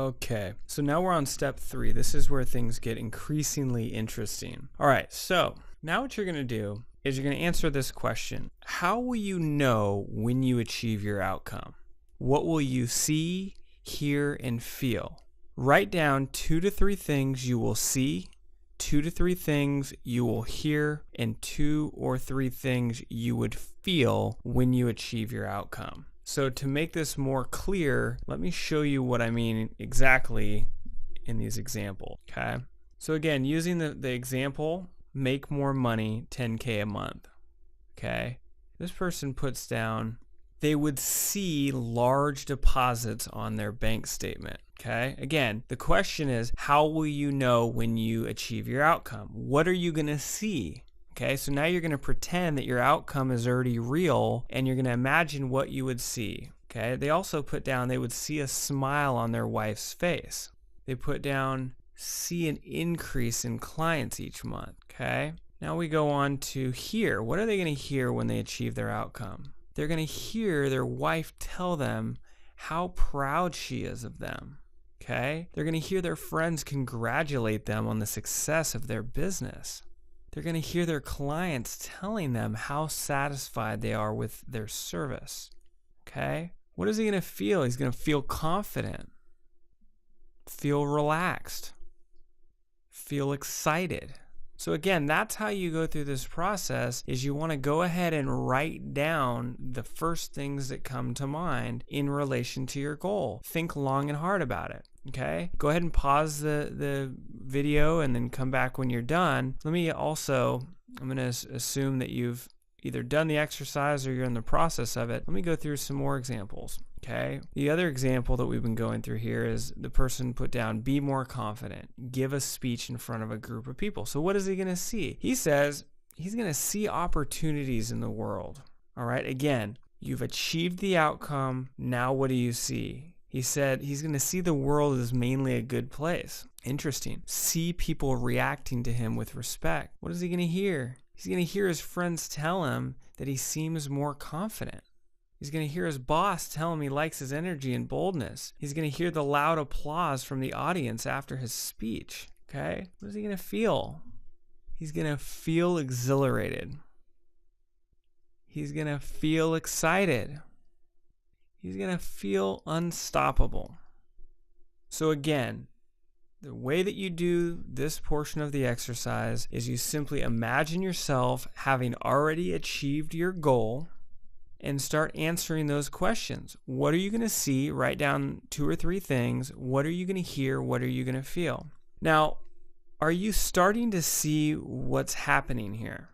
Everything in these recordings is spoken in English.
Okay, so now we're on step 3. This is where things get increasingly interesting. All right, so now what you're going to do is you're going to answer this question. How will you know when you achieve your outcome? What will you see, hear, and feel? Write down 2 to 3 things you will see, 2 to 3 things you will hear, and 2 or 3 things you would feel when you achieve your outcome. So to make this more clear, let me show you what I mean exactly in these examples, okay? So again, using the example, make more money, 10K a month, okay? This person puts down, they would see large deposits on their bank statement, okay? Again, the question is, how will you know when you achieve your outcome? What are you going to see? Okay, so now you're going to pretend that your outcome is already real and you're going to imagine what you would see. Okay, they also put down they would see a smile on their wife's face. They put down see an increase in clients each month. Okay, now we go on to hear. What are they going to hear when they achieve their outcome? They're going to hear their wife tell them how proud she is of them. Okay, they're going to hear their friends congratulate them on the success of their business. They're going to hear their clients telling them how satisfied they are with their service. Okay? What is he going to feel? He's going to feel confident, feel relaxed, feel excited. So again, that's how you go through this process, is you want to go ahead and write down the first things that come to mind in relation to your goal. Think long and hard about it. Okay, go ahead and pause the video and then come back when you're done. Let me also, I'm going to assume that you've either done the exercise or you're in the process of it. Let me go through some more examples. Okay, the other example that we've been going through here is the person put down, be more confident, give a speech in front of a group of people. So what is he going to see? He says he's going to see opportunities in the world. All right, again, you've achieved the outcome. Now what do you see? He said he's going to see the world as mainly a good place. Interesting. See people reacting to him with respect. What is he going to hear? He's going to hear his friends tell him that he seems more confident. He's going to hear his boss tell him he likes his energy and boldness. He's going to hear the loud applause from the audience after his speech. Okay? What is he going to feel? He's going to feel exhilarated. He's going to feel excited. He's going to feel unstoppable. So again, the way that you do this portion of the exercise is you simply imagine yourself having already achieved your goal and start answering those questions. What are you going to see? Write down 2 or 3 things. What are you going to hear? What are you going to feel? Now, are you starting to see what's happening here?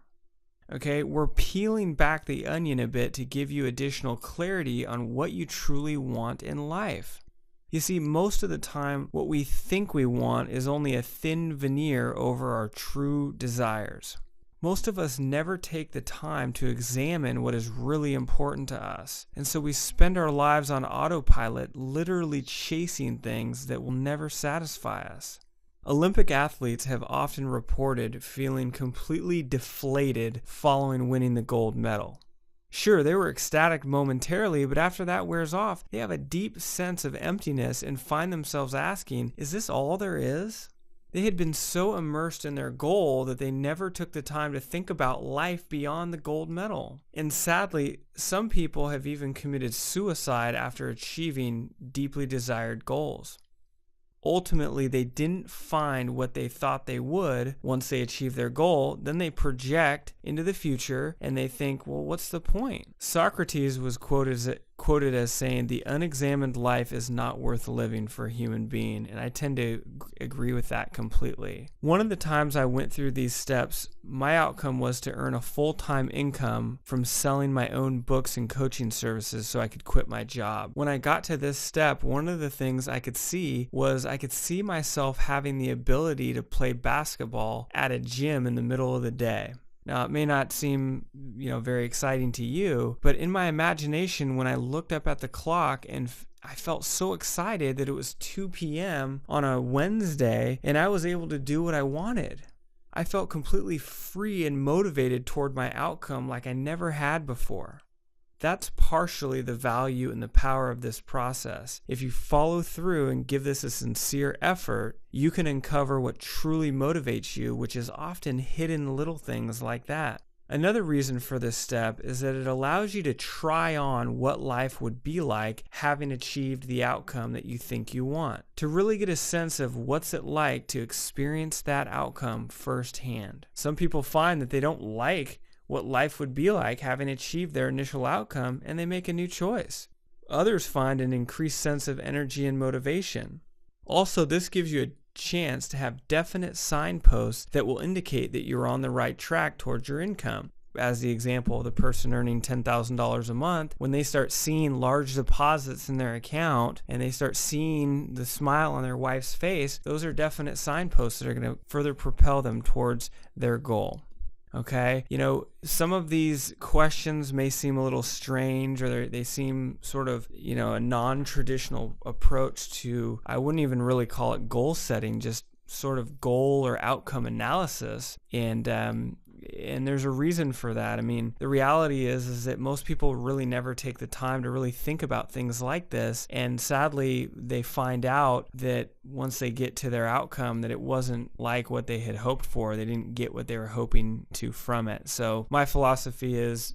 Okay, we're peeling back the onion a bit to give you additional clarity on what you truly want in life. You see, most of the time, what we think we want is only a thin veneer over our true desires. Most of us never take the time to examine what is really important to us. And so we spend our lives on autopilot, literally chasing things that will never satisfy us. Olympic athletes have often reported feeling completely deflated following winning the gold medal. Sure, they were ecstatic momentarily, but after that wears off, they have a deep sense of emptiness and find themselves asking, is this all there is? They had been so immersed in their goal that they never took the time to think about life beyond the gold medal. And sadly, some people have even committed suicide after achieving deeply desired goals. Ultimately, they didn't find what they thought they would once they achieve their goal. Then they project into the future and they think, well, what's the point? Socrates was quoted as saying, the unexamined life is not worth living for a human being. And I tend to agree with that completely. One of the times I went through these steps, my outcome was to earn a full-time income from selling my own books and coaching services so I could quit my job. When I got to this step, one of the things I could see was I could see myself having the ability to play basketball at a gym in the middle of the day. Now, it may not seem, very exciting to you, but in my imagination, when I looked up at the clock and I felt so excited that it was 2 p.m. on a Wednesday and I was able to do what I wanted. I felt completely free and motivated toward my outcome like I never had before. That's partially the value and the power of this process. If you follow through and give this a sincere effort, you can uncover what truly motivates you, which is often hidden in little things like that. Another reason for this step is that it allows you to try on what life would be like having achieved the outcome that you think you want, to really get a sense of what's it like to experience that outcome firsthand. Some people find that they don't like what life would be like having achieved their initial outcome, and they make a new choice. Others find an increased sense of energy and motivation. Also, this gives you a chance to have definite signposts that will indicate that you're on the right track towards your income. As the example of the person earning $10,000 a month, when they start seeing large deposits in their account and they start seeing the smile on their wife's face, those are definite signposts that are going to further propel them towards their goal. Okay, some of these questions may seem a little strange, or they seem sort of, a non-traditional approach to, I wouldn't even really call it goal setting, just sort of goal or outcome analysis. And there's a reason for that. I mean, the reality is that most people really never take the time to really think about things like this. And sadly, they find out that once they get to their outcome, that it wasn't like what they had hoped for. They didn't get what they were hoping to from it. So my philosophy is,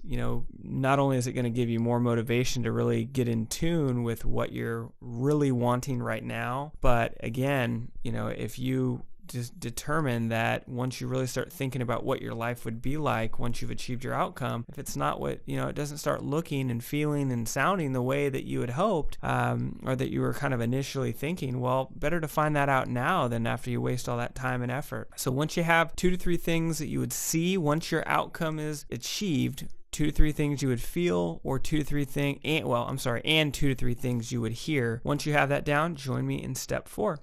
not only is it going to give you more motivation to really get in tune with what you're really wanting right now, but again, if you just determine that once you really start thinking about what your life would be like once you've achieved your outcome, if it's not what, it doesn't start looking and feeling and sounding the way that you had hoped, or that you were kind of initially thinking, well, better to find that out now than after you waste all that time and effort. So once you have 2 to 3 things that you would see once your outcome is achieved, 2 to 3 things you would feel, or 2 to 3 things, and 2 to 3 things you would hear. Once you have that down, join me in step 4.